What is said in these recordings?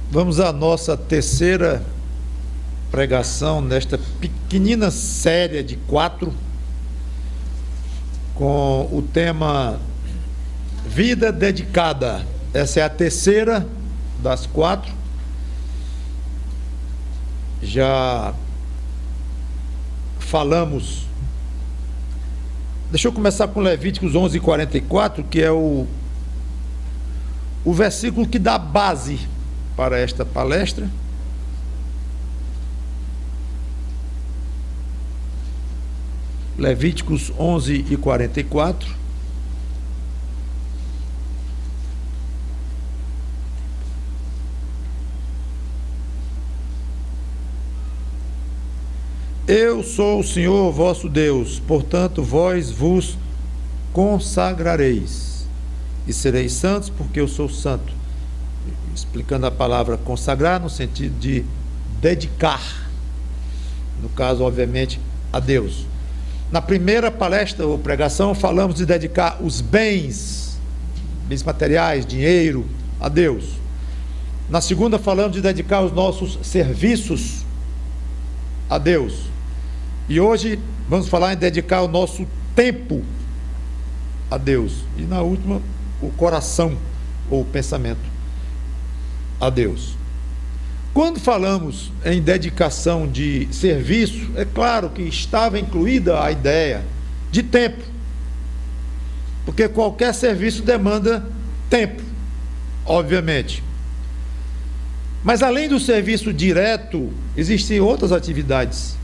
Vamos à nossa terceira pregação nesta pequenina série de 4, com o tema Vida Dedicada. Essa é a terceira das 4. Já falamos. Deixa eu começar com Levíticos 11:44, que é o versículo que dá base para esta palestra. Levíticos 11:44. Eu sou o Senhor vosso Deus, portanto vós vos consagrareis e sereis santos, porque eu sou santo. Explicando a palavra consagrar no sentido de dedicar, no caso, obviamente, a Deus. Na primeira palestra ou pregação falamos de dedicar os bens materiais, dinheiro, a Deus. Na segunda falamos de dedicar os nossos serviços a Deus. E hoje vamos falar em dedicar o nosso tempo a Deus. E na última, o coração ou o pensamento a Deus. Quando falamos em dedicação de serviço, é claro que estava incluída a ideia de tempo, porque qualquer serviço demanda tempo, obviamente. Mas além do serviço direto, existem outras atividades,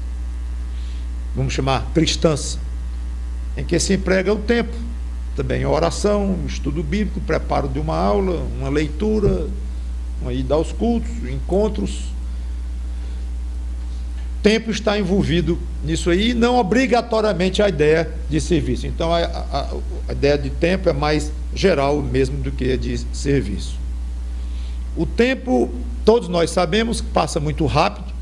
vamos chamar cristãs, em que se emprega o tempo, também a oração, o estudo bíblico, o preparo de uma aula, uma leitura, uma ida aos cultos, encontros. Tempo está envolvido nisso aí, não obrigatoriamente a ideia de serviço. Então a ideia de tempo é mais geral mesmo do que a de serviço. O tempo, todos nós sabemos que passa muito rápido,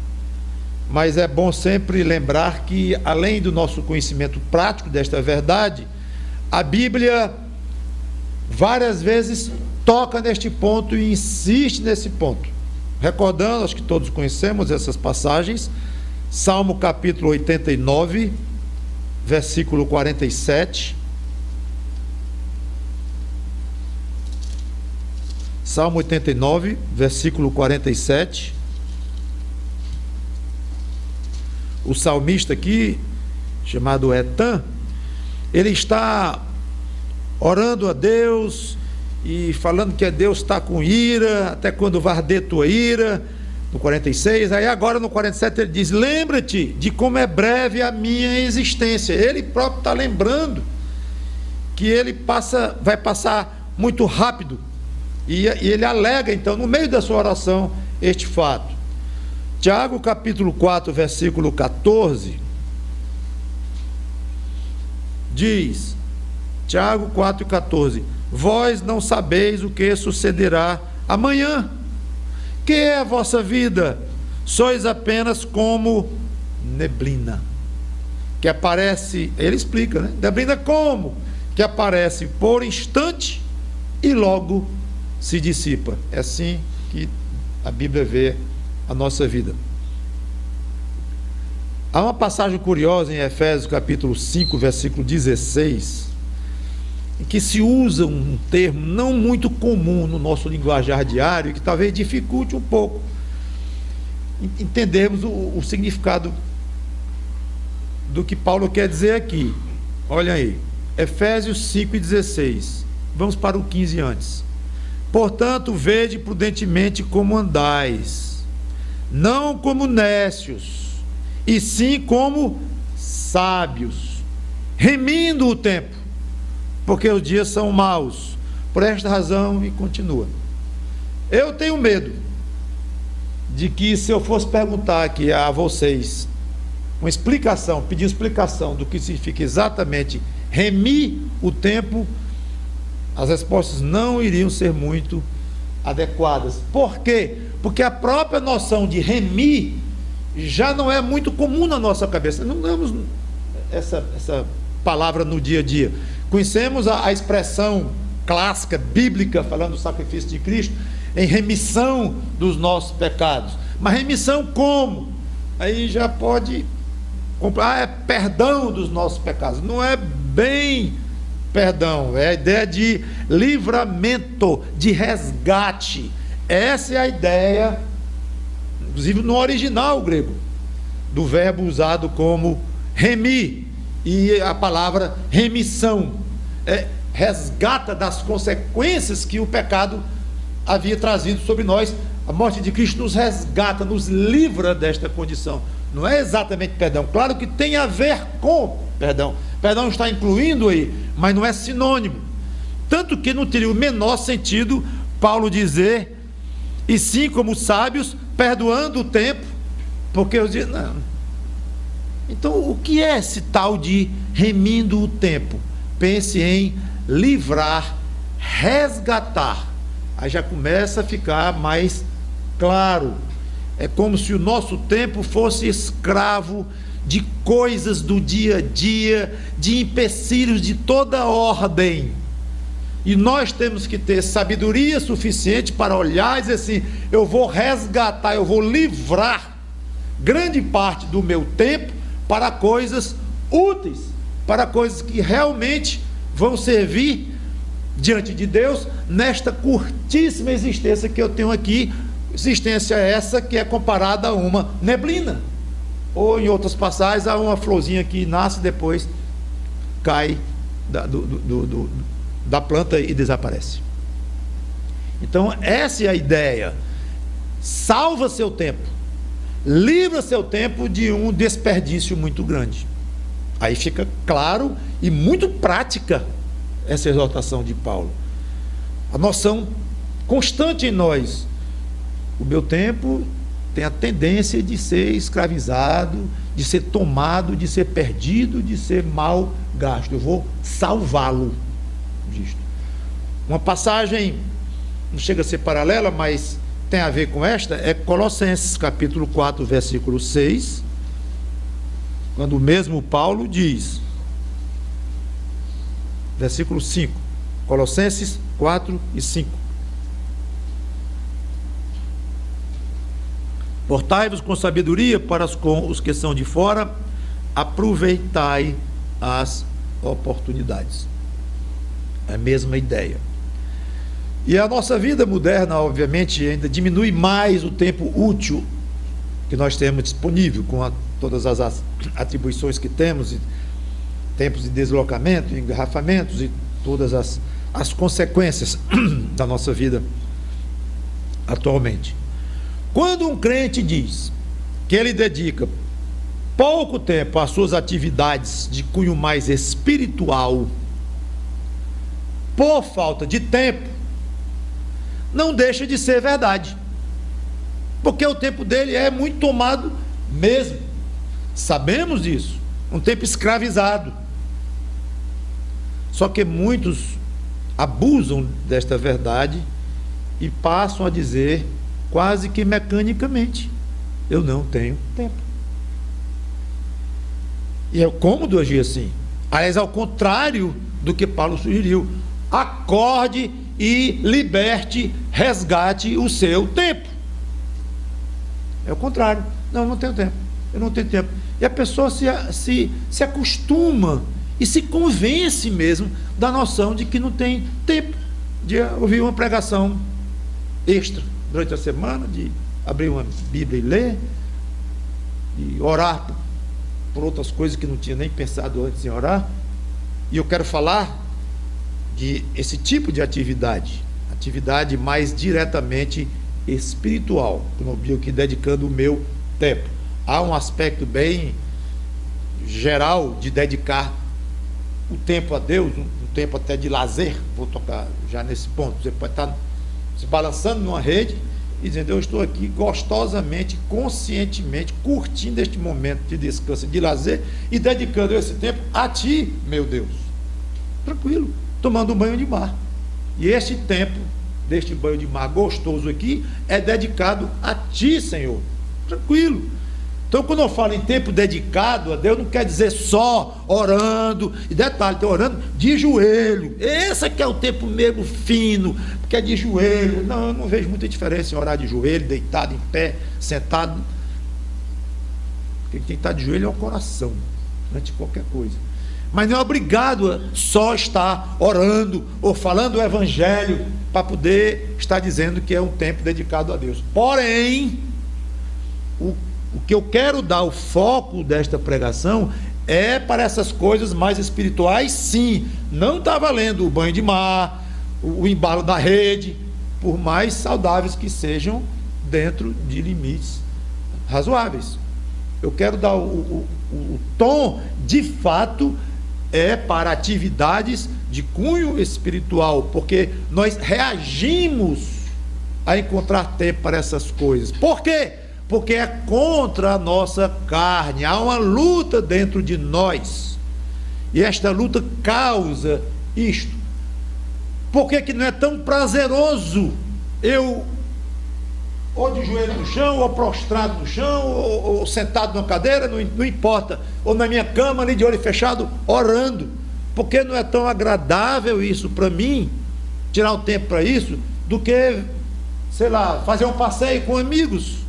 mas é bom sempre lembrar que, além do nosso conhecimento prático desta verdade, a Bíblia várias vezes toca neste ponto e insiste nesse ponto. Recordando, acho que todos conhecemos essas passagens, Salmo capítulo 89, versículo 47. Salmo 89, versículo 47. O salmista aqui, chamado Etan, ele está orando a Deus e falando que Deus está com ira, até quando vai arder tua ira, no 46, aí agora no 47 ele diz: lembra-te de como é breve a minha existência. Ele próprio está lembrando que ele vai passar muito rápido, e ele alega então, no meio da sua oração, este fato. Tiago capítulo 4, versículo 14, diz, Tiago 4:14, vós não sabeis o que sucederá amanhã. Que é a vossa vida? Sois apenas como neblina, que aparece, ele explica, né? Neblina como? Que aparece por instante e logo se dissipa. É assim que a Bíblia vê a nossa vida. Há uma passagem curiosa em Efésios capítulo 5, versículo 16, em que se usa um termo não muito comum no nosso linguajar diário, que talvez dificulte um pouco entendermos o significado do que Paulo quer dizer aqui. Olha aí, Efésios 5:16. Vamos para o 15 antes. Portanto, vede prudentemente como andais, não como nécios, e sim como sábios, remindo o tempo, porque os dias são maus. Por esta razão, e continua. Eu tenho medo de que, se eu fosse perguntar aqui a vocês uma explicação, pedir explicação do que significa exatamente remir o tempo, as respostas não iriam ser muito adequadas. Por quê? Porque a própria noção de remir já não é muito comum na nossa cabeça. Não temos essa palavra no dia a dia. Conhecemos a expressão clássica, bíblica, falando do sacrifício de Cristo, em remissão dos nossos pecados. Mas remissão como? Aí já pode é perdão dos nossos pecados. Não é bem perdão, é a ideia de livramento, de resgate. Essa é a ideia, inclusive no original grego, do verbo usado como remir, e a palavra remissão, resgata das consequências que o pecado havia trazido sobre nós. A morte de Cristo nos resgata, nos livra desta condição. Não é exatamente perdão, claro que tem a ver com perdão. Perdão está incluindo aí, mas não é sinônimo. Tanto que não teria o menor sentido Paulo dizer, e sim como sábios, perdoando o tempo, porque eu digo, não. Então, o que é esse tal de remindo o tempo? Pense em livrar, resgatar. Aí já começa a ficar mais claro. É como se o nosso tempo fosse escravo de coisas do dia a dia, de empecilhos de toda ordem. E nós temos que ter sabedoria suficiente para olhar e dizer assim: eu vou resgatar, eu vou livrar grande parte do meu tempo para coisas úteis, para coisas que realmente vão servir diante de Deus nesta curtíssima existência que eu tenho aqui. Existência essa que é comparada a uma neblina, ou em outras passagens a uma florzinha que nasce e depois cai da planta e desaparece. Então essa é a ideia. Salva seu tempo, livra seu tempo de um desperdício muito grande. Aí fica claro e muito prática essa exortação de Paulo. A noção constante em nós: o meu tempo tem a tendência de ser escravizado, de ser tomado, de ser perdido, de ser mal gasto. Eu vou salvá-lo disto. Uma passagem, não chega a ser paralela, mas tem a ver com esta, é Colossenses capítulo 4, versículo 6, quando o mesmo Paulo diz, versículo 5, Colossenses 4 e 5: portai-vos com sabedoria para com os que são de fora, aproveitai as oportunidades. É a mesma ideia. E a nossa vida moderna, obviamente, ainda diminui mais o tempo útil que nós temos disponível, com todas as atribuições que temos, tempos de deslocamento, engarrafamentos e todas as consequências da nossa vida atualmente. Quando um crente diz que ele dedica pouco tempo às suas atividades de cunho mais espiritual, por falta de tempo, não deixa de ser verdade, porque o tempo dele é muito tomado mesmo. Sabemos disso, um tempo escravizado. Só que muitos abusam desta verdade e passam a dizer quase que mecanicamente: eu não tenho tempo. E é cômodo agir assim. Aliás, ao contrário do que Paulo sugeriu: acorde e liberte, resgate o seu tempo. É o contrário. Não, eu não tenho tempo. Eu não tenho tempo. E a pessoa se acostuma e se convence mesmo da noção de que não tem tempo de ouvir uma pregação extra durante a semana, de abrir uma Bíblia e ler, e orar por outras coisas que não tinha nem pensado antes em orar. E eu quero falar de esse tipo de atividade mais diretamente espiritual, como eu aqui dedicando o meu tempo. Há um aspecto bem geral de dedicar o tempo a Deus, um tempo até de lazer. Vou tocar já nesse ponto. Você pode estar se balançando numa rede e dizendo: eu estou aqui gostosamente, conscientemente, curtindo este momento de descanso, de lazer, e dedicando esse tempo a Ti, meu Deus. Tranquilo, tomando um banho de mar. E este tempo, deste banho de mar gostoso aqui, é dedicado a Ti, Senhor. Tranquilo. Então, quando eu falo em tempo dedicado a Deus, não quer dizer só orando, e detalhe, estou orando de joelho. Esse aqui é o tempo mesmo fino, porque é de joelho. Não, eu não vejo muita diferença em orar de joelho, deitado, em pé, sentado. Quem tem que estar de joelho é o coração, antes de qualquer coisa. Mas não é obrigado a só estar orando ou falando o evangelho para poder estar dizendo que é um tempo dedicado a Deus. Porém, o que eu quero dar o foco desta pregação é para essas coisas mais espirituais, sim. Não está valendo o banho de mar, o embalo da rede, por mais saudáveis que sejam, dentro de limites razoáveis. Eu quero dar o tom, de fato, é para atividades de cunho espiritual, porque nós reagimos a encontrar tempo para essas coisas. Por quê? Porque é contra a nossa carne, há uma luta dentro de nós, e esta luta causa isto. Por que que não é tão prazeroso eu, ou de joelho no chão, ou prostrado no chão, ou sentado numa cadeira, não importa, ou na minha cama ali de olho fechado, orando? Porque não é tão agradável isso para mim, tirar um tempo para isso, do que, sei lá, fazer um passeio com amigos?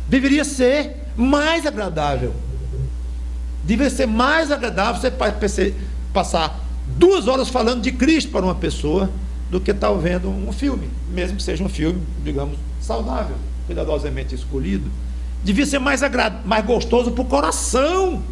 Deveria ser mais agradável. Deveria ser mais agradável você passar 2 horas falando de Cristo para uma pessoa do que estar vendo um filme, mesmo que seja um filme, digamos, saudável, cuidadosamente escolhido. Devia ser mais gostoso para o coração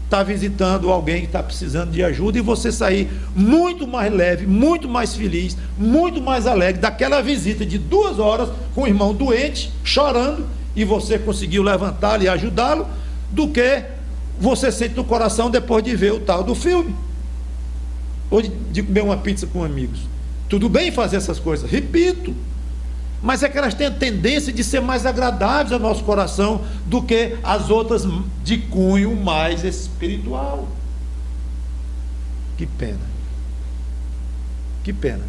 estar visitando alguém que está precisando de ajuda, e você sair muito mais leve, muito mais feliz, muito mais alegre daquela visita de 2 horas com o irmão doente, chorando, e você conseguiu levantá-lo e ajudá-lo, do que você sente no coração depois de ver o tal do filme, ou de comer uma pizza com amigos. Tudo bem fazer essas coisas, repito, mas é que elas têm a tendência de ser mais agradáveis ao nosso coração do que as outras de cunho mais espiritual. Que pena. Que pena.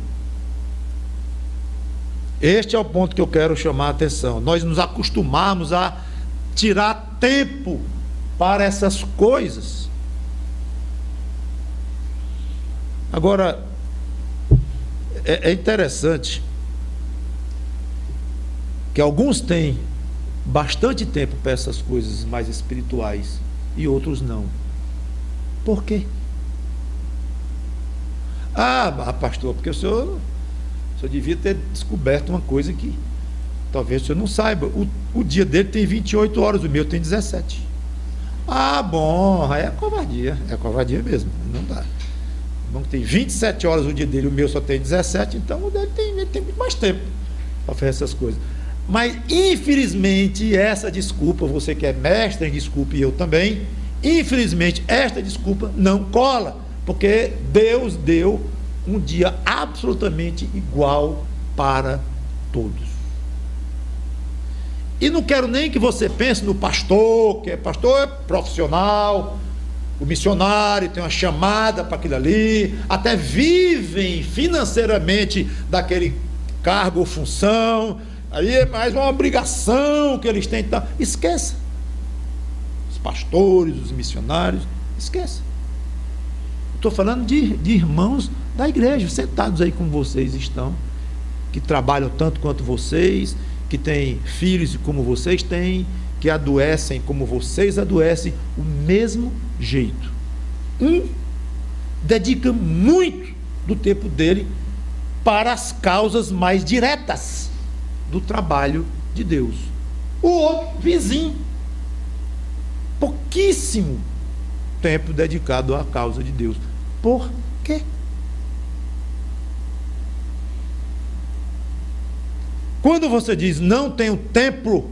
Este é o ponto que eu quero chamar a atenção. Nós nos acostumarmos a tirar tempo para essas coisas. Agora, é interessante que alguns têm bastante tempo para essas coisas mais espirituais e outros não. Por quê? Ah, pastor, porque o senhor devia ter descoberto uma coisa que talvez o senhor não saiba. O dia dele tem 28 horas, o meu tem 17. Ah, bom, aí é covardia mesmo, não dá. Bom, tem 27 horas o dia dele, o meu só tem 17, então o dele tem muito mais tempo para fazer essas coisas. Mas, infelizmente, essa desculpa, você que é mestre em desculpa e eu também, infelizmente, esta desculpa não cola, porque Deus deu um dia absolutamente igual para todos. E não quero nem que você pense no pastor, que pastor é profissional, o missionário tem uma chamada para aquilo ali, até vivem financeiramente daquele cargo ou função, aí é mais uma obrigação que eles têm. Então, esqueça. Os pastores, os missionários, esqueça. Estou falando de irmãos da igreja, sentados aí como vocês estão, que trabalham tanto quanto vocês, que têm filhos como vocês têm, que adoecem como vocês adoecem, o mesmo jeito. Um dedica muito do tempo dele para as causas mais diretas do trabalho de Deus. O outro, vizinho, pouquíssimo tempo dedicado à causa de Deus. Por quê? Quando você diz não tenho tempo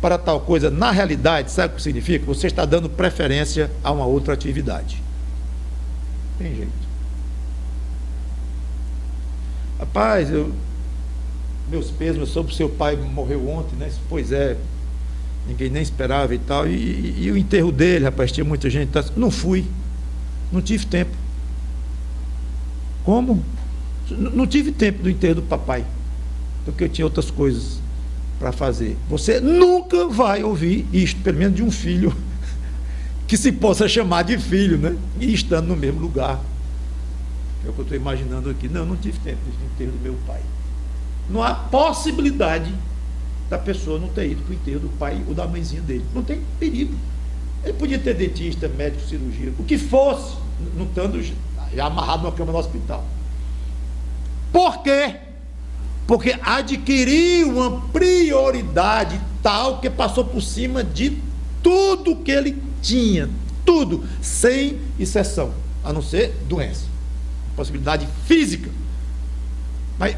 para tal coisa, na realidade, sabe o que significa? Você está dando preferência a uma outra atividade. Tem jeito. Rapaz, meus pêsames, eu soube que seu pai morreu ontem, né? Pois é, ninguém nem esperava e tal. E o enterro dele, rapaz, tinha muita gente. Não fui, não tive tempo. Como? Não tive tempo do enterro do papai, porque eu tinha outras coisas. para fazer. Você nunca vai ouvir isto, pelo menos de um filho que se possa chamar de filho, né? E estando no mesmo lugar. É o que eu estou imaginando aqui. Não tive tempo de enterro do meu pai. Não há possibilidade da pessoa não ter ido para o enterro do pai ou da mãezinha dele. Não tem perigo. Ele podia ter dentista, médico, cirurgia, o que fosse, não estando já amarrado numa cama no hospital. Por quê? Porque adquiriu uma prioridade tal que passou por cima de tudo que ele tinha, tudo, sem exceção, a não ser doença, possibilidade física. Mas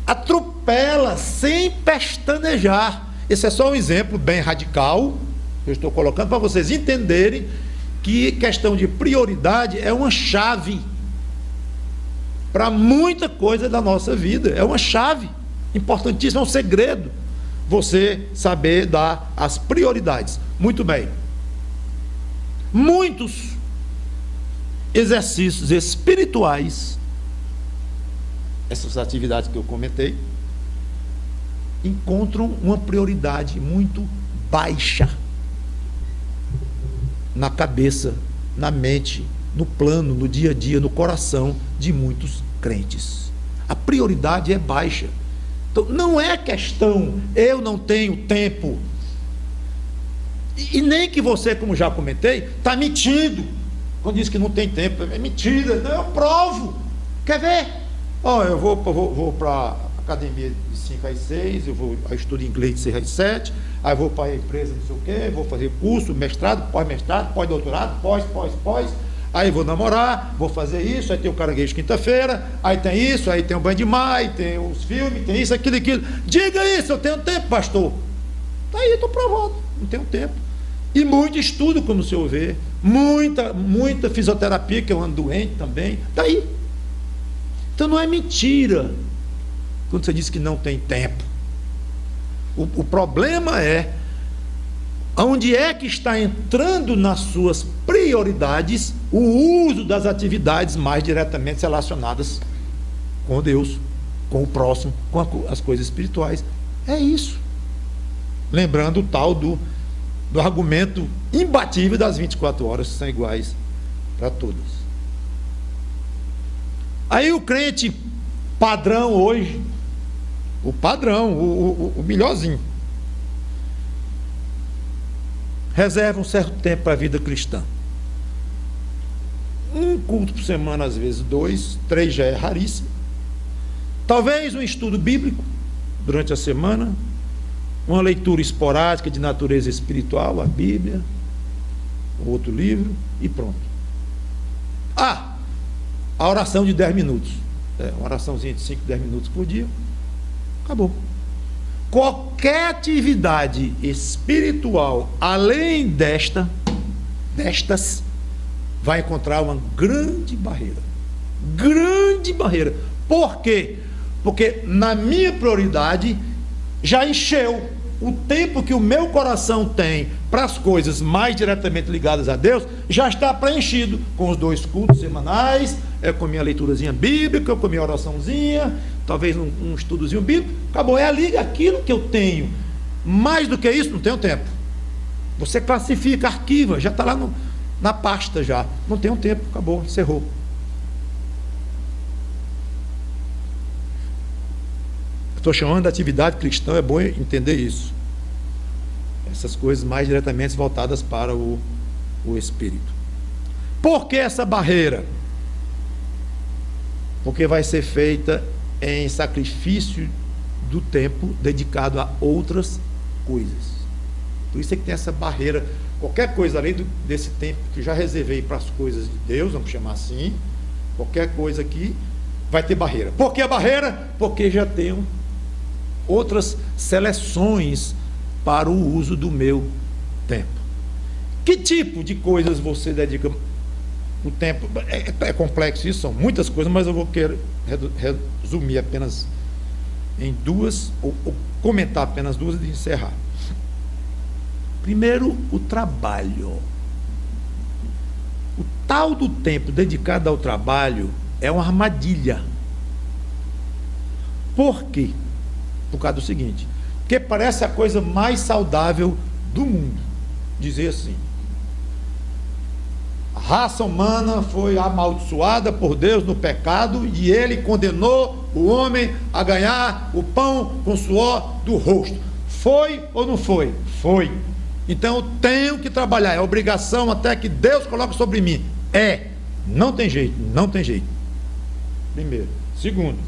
atropela sem pestanejar. Esse é só um exemplo bem radical que eu estou colocando para vocês entenderem que questão de prioridade é uma chave para muita coisa da nossa vida. É uma chave importantíssima, é um segredo você saber dar as prioridades. Muito bem. Muitos exercícios espirituais, essas atividades que eu comentei, encontram uma prioridade muito baixa na cabeça, na mente, no plano, no dia a dia, no coração de muitos crentes. A prioridade é baixa. Então, não é questão, eu não tenho tempo. E nem que você, como já comentei, está mentindo quando diz que não tem tempo. É mentira, não, eu provo. Quer ver? Eu vou para a academia de 5 às 6, eu estudo inglês de 6 às 7, aí vou para a empresa, não sei o quê, vou fazer curso, mestrado, pós-doutorado, pós, aí vou namorar, vou fazer isso, aí tem o caranguejo quinta-feira, aí tem isso, aí tem o banho de mar, aí tem os filmes, tem isso, aquilo. Diga isso, eu tenho tempo, pastor. Está aí, estou provando, não tenho tempo. E muito estudo, como o senhor vê, muita fisioterapia, que eu ando doente também, está aí. Então não é mentira quando você diz que não tem tempo. O problema é onde é que está entrando nas suas prioridades o uso das atividades mais diretamente relacionadas com Deus, com o próximo, com as coisas espirituais. É isso. Lembrando o tal do argumento imbatível das 24 horas, que são iguais para todas. Aí o crente padrão hoje, o padrão, o melhorzinho, reserva um certo tempo para a vida cristã. Um culto por semana, às vezes 2, 3 já é raríssimo. Talvez um estudo bíblico durante a semana, uma leitura esporádica de natureza espiritual, a Bíblia, outro livro, e pronto. A oração de 10 minutos. Uma oraçãozinha de 5, 10 minutos por dia. Acabou. Qualquer atividade espiritual além destas vai encontrar uma grande barreira. Grande barreira. Por quê? Porque na minha prioridade já encheu. O tempo que o meu coração tem para as coisas mais diretamente ligadas a Deus já está preenchido com os 2 cultos semanais, com a minha leiturazinha bíblica, com a minha oraçãozinha, talvez um estudozinho bíblico. Acabou, é ali aquilo que eu tenho. Mais do que isso, não tenho tempo. Você classifica, arquiva, já está lá na pasta já. Não tenho tempo, acabou, encerrou. Estou chamando de atividade cristã, é bom entender isso. Essas coisas mais diretamente voltadas para o Espírito. Por que essa barreira? Porque vai ser feita em sacrifício do tempo dedicado a outras coisas. Por isso é que tem essa barreira. Qualquer coisa além desse tempo que já reservei para as coisas de Deus, vamos chamar assim, qualquer coisa aqui vai ter barreira. Por que a barreira? Porque já tenho outras seleções para o uso do meu tempo. Que tipo de coisas você dedica o tempo? É complexo isso, são muitas coisas, mas eu vou querer resumir apenas em 2, ou comentar apenas 2 e encerrar. Primeiro, o trabalho. O tal do tempo dedicado ao trabalho é uma armadilha. Por quê? Por causa do seguinte: porque parece a coisa mais saudável do mundo dizer assim: a raça humana foi amaldiçoada por Deus no pecado e ele condenou o homem a ganhar o pão com suor do rosto. Foi ou não foi? Foi. Então eu tenho que trabalhar, é obrigação até que Deus coloque sobre mim. Não tem jeito, não tem jeito. Primeiro. Segundo,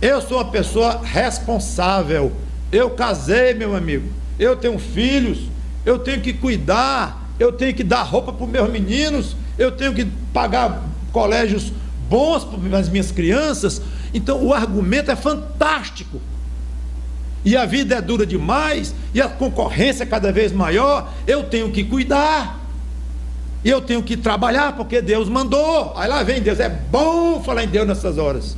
eu sou uma pessoa responsável. Eu casei, meu amigo, eu tenho filhos, eu tenho que cuidar, eu tenho que dar roupa para os meus meninos, eu tenho que pagar colégios bons para as minhas crianças. Então o argumento é fantástico. E a vida é dura demais, e a concorrência é cada vez maior. Eu tenho que cuidar, e eu tenho que trabalhar, porque Deus mandou. Aí lá vem Deus. É bom falar em Deus nessas horas,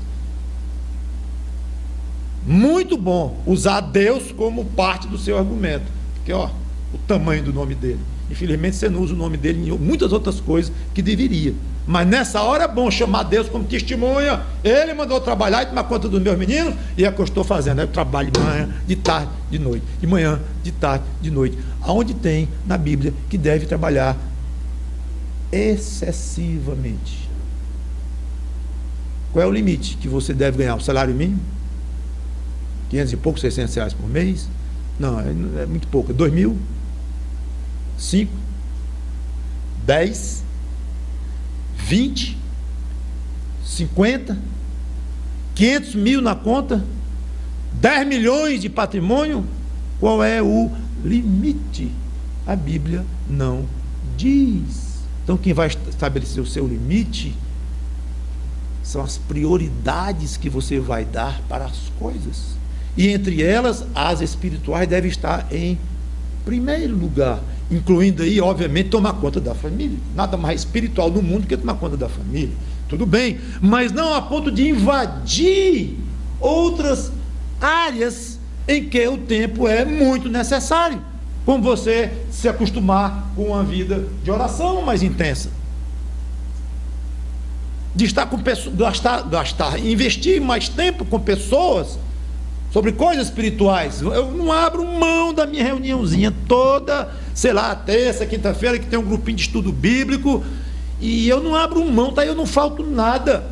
muito bom usar Deus como parte do seu argumento, porque ó, o tamanho do nome dele. Infelizmente você não usa o nome dele em muitas outras coisas que deveria, mas nessa hora é bom chamar Deus como testemunha. Ele mandou trabalhar e tomar conta dos meus meninos, e é o que eu estou fazendo. Eu trabalho de manhã, de tarde, de noite, de manhã, de tarde, de noite. Aonde tem na Bíblia que deve trabalhar excessivamente? Qual é o limite que você deve ganhar? O salário mínimo? 500 e pouco, 600 reais por mês? Não, é muito pouco. 2 mil? 5? 10? 20? 50? 500 mil na conta? 10 milhões de patrimônio? Qual é o limite? A Bíblia não diz. Então quem vai estabelecer o seu limite são as prioridades que você vai dar para as coisas. E entre elas, as espirituais devem estar em primeiro lugar, incluindo aí, obviamente, tomar conta da família. Nada mais espiritual no mundo que tomar conta da família. Tudo bem, mas não a ponto de invadir outras áreas em que o tempo é muito necessário, como você se acostumar com uma vida de oração mais intensa, de estar com pessoas, investir mais tempo com pessoas sobre coisas espirituais. Eu não abro mão da minha reuniãozinha toda, sei lá, terça, quinta-feira, que tem um grupinho de estudo bíblico, e eu não abro mão, tá? Eu não falto nada,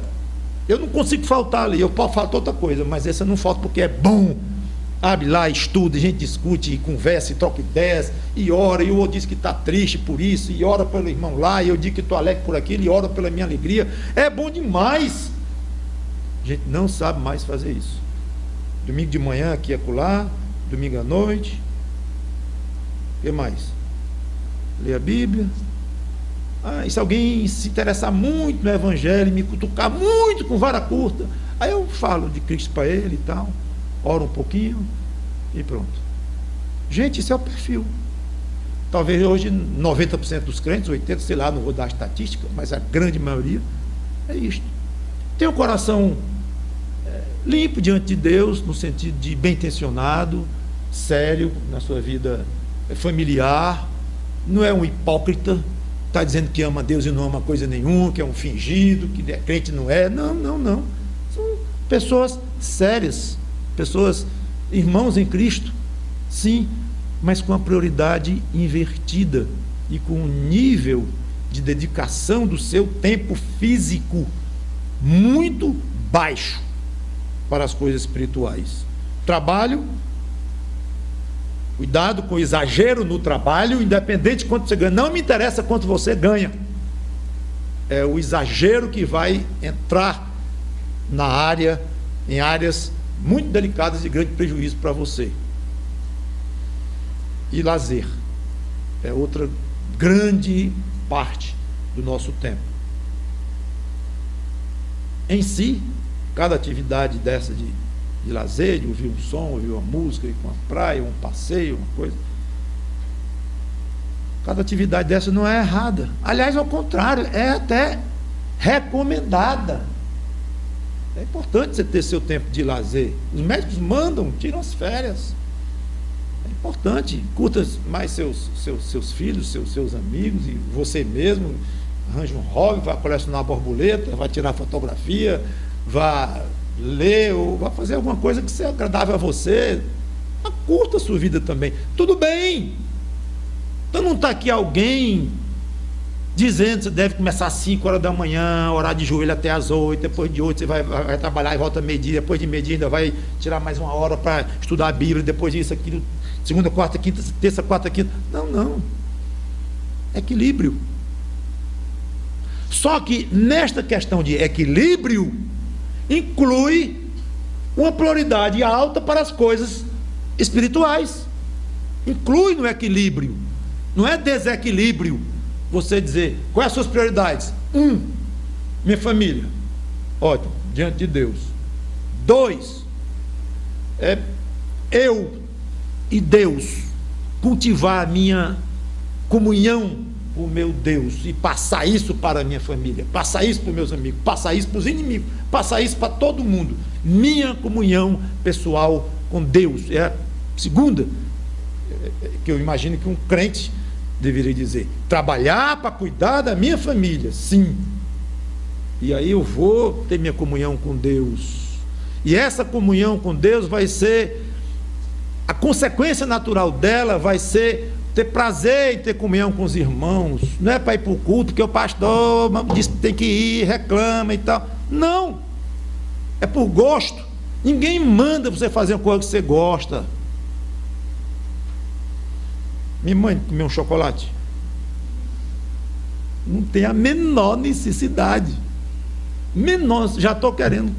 eu não consigo faltar ali. Eu posso faltar outra coisa, mas essa eu não falto porque é bom. Abre lá, estuda, a gente discute, e conversa, e troca ideias, e ora, e o outro diz que está triste por isso, e ora pelo irmão lá, e eu digo que estou alegre por aquilo, e ora pela minha alegria. É bom demais. A gente não sabe mais fazer isso. Domingo de manhã aqui e acolá, domingo à noite. O que mais? Ler a Bíblia. E se alguém se interessar muito no Evangelho, me cutucar muito com vara curta, aí eu falo de Cristo para ele e tal, oro um pouquinho e pronto. Gente, isso é o perfil. Talvez hoje 90% dos crentes, 80%, sei lá, não vou dar estatística, mas a grande maioria é isto. Tem o coração limpo diante de Deus, no sentido de bem intencionado, sério na sua vida familiar, não é um hipócrita, está dizendo que ama Deus e não ama coisa nenhuma, que é um fingido, que é crente, não é. Não. São pessoas sérias, pessoas, irmãos em Cristo, sim, mas com a prioridade invertida e com um nível de dedicação do seu tempo físico muito baixo para as coisas espirituais. Trabalho, cuidado com o exagero no trabalho, independente de quanto você ganha. Não me interessa quanto você ganha, é o exagero que vai entrar em áreas muito delicadas e grande prejuízo para você. E lazer é outra grande parte do nosso tempo. Em si, cada atividade dessa de lazer, de ouvir um som, ouvir uma música, ir para uma praia, um passeio, uma coisa, cada atividade dessa não é errada. Aliás, ao contrário, é até recomendada. É importante você ter seu tempo de lazer. Os médicos mandam, tiram as férias. É importante. Curta mais seus filhos, seus amigos, e você mesmo. Arranja um hobby, vai colecionar borboleta, vai tirar fotografia, vai ler, ou vai fazer alguma coisa que seja agradável a você. curta a sua vida também. Tudo bem. Então não está aqui alguém dizendo que você deve começar às 5 horas da manhã, orar de joelho até às 8, depois de 8 você vai trabalhar e volta meio-dia, depois de meio-dia ainda vai tirar mais uma hora para estudar a Bíblia, depois disso, aquilo, segunda, quarta, quinta, terça, quarta, quinta. Não. Equilíbrio. Só que nesta questão de equilíbrio, inclui uma prioridade alta para as coisas espirituais. Inclui no equilíbrio. Não é desequilíbrio você dizer, quais as suas prioridades? 1, minha família. Ótimo, diante de Deus. 2, eu e Deus cultivar a minha comunhão com o meu Deus e passar isso para a minha família, passar isso para os meus amigos, passar isso para os inimigos, passar isso para todo mundo. Minha comunhão pessoal com Deus é a segunda, que eu imagino que um crente deveria dizer. Trabalhar para cuidar da minha família, sim. E aí eu vou ter minha comunhão com Deus. E essa comunhão com Deus vai ser, a consequência natural dela vai ser ter prazer em ter comunhão com os irmãos. Não é para ir para o culto, porque o pastor diz que tem que ir, reclama e tal. Não. É por gosto. Ninguém manda você fazer uma coisa que você gosta. Minha mãe comeu um chocolate. Não tem a menor necessidade. Menor, já estou querendo.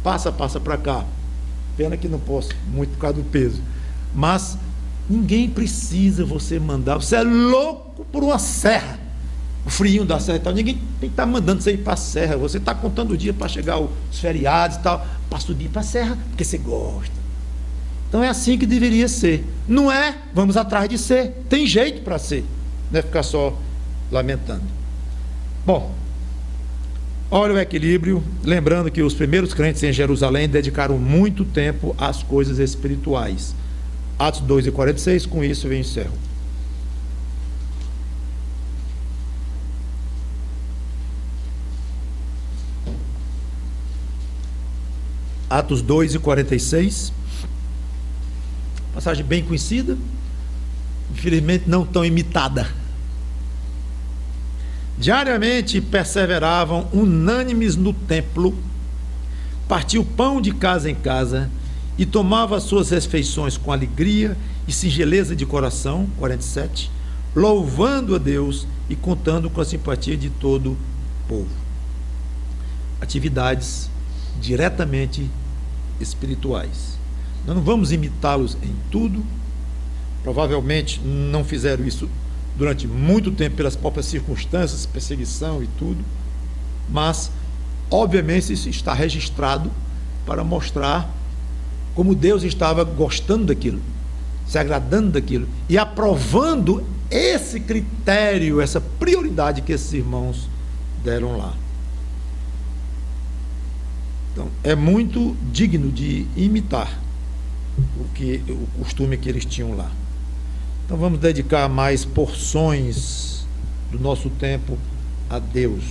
Passa para cá. Pena que não posso, muito por causa do peso. Mas ninguém precisa você mandar. Você é louco por uma serra. O frio da serra e tal. Ninguém tem que estar mandando você ir para a serra. Você está contando o dia para chegar os feriados e tal. Passa o dia para a serra porque você gosta. Então é assim que deveria ser. Não é? Vamos atrás de ser. Tem jeito para ser. Não é ficar só lamentando. Bom, olha o equilíbrio. Lembrando que os primeiros crentes em Jerusalém dedicaram muito tempo às coisas espirituais. Atos 2:46, com isso eu encerro. Atos 2:46. Passagem bem conhecida, infelizmente não tão imitada. Diariamente perseveravam unânimes no templo, partiam pão de casa em casa e tomavam as suas refeições com alegria e singeleza de coração, 47, louvando a Deus e contando com a simpatia de todo o povo. Atividades diretamente espirituais. Nós não vamos imitá-los em tudo. Provavelmente não fizeram isso durante muito tempo pelas próprias circunstâncias, perseguição e tudo. Mas, obviamente, isso está registrado para mostrar como Deus estava gostando daquilo, se agradando daquilo e aprovando esse critério, essa prioridade que esses irmãos deram lá. Então, é muito digno de imitar o costume que eles tinham lá. Então vamos dedicar mais porções do nosso tempo a Deus,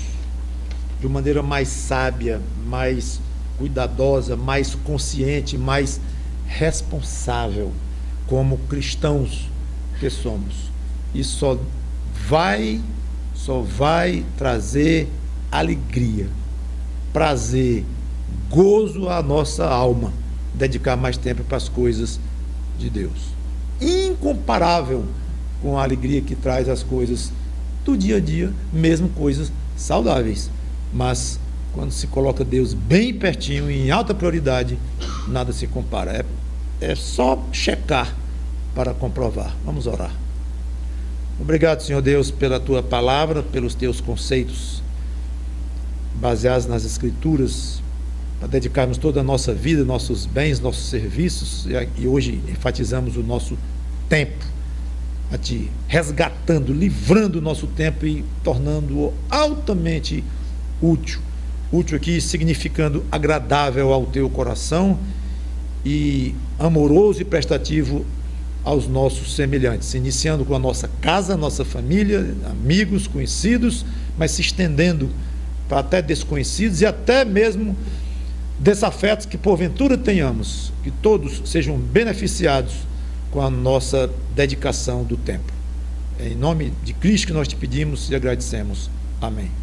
de uma maneira mais sábia, mais cuidadosa, mais consciente, mais responsável, como cristãos que somos. E só vai trazer alegria, prazer, gozo à nossa alma, dedicar mais tempo para as coisas de Deus. Incomparável com a alegria que traz as coisas do dia a dia, mesmo coisas saudáveis. Mas quando se coloca Deus bem pertinho e em alta prioridade, nada se compara. É só checar para comprovar. Vamos orar. Obrigado, Senhor Deus, pela Tua palavra, pelos Teus conceitos baseados nas Escrituras, para dedicarmos toda a nossa vida, nossos bens, nossos serviços, e hoje enfatizamos o nosso tempo a Ti, resgatando, livrando o nosso tempo e tornando-o altamente útil. Útil aqui significando agradável ao Teu coração e amoroso e prestativo aos nossos semelhantes, iniciando com a nossa casa, nossa família, amigos, conhecidos, mas se estendendo para até desconhecidos e até mesmo desafetos que porventura tenhamos, que todos sejam beneficiados com a nossa dedicação do tempo. É em nome de Cristo que nós te pedimos e agradecemos. Amém.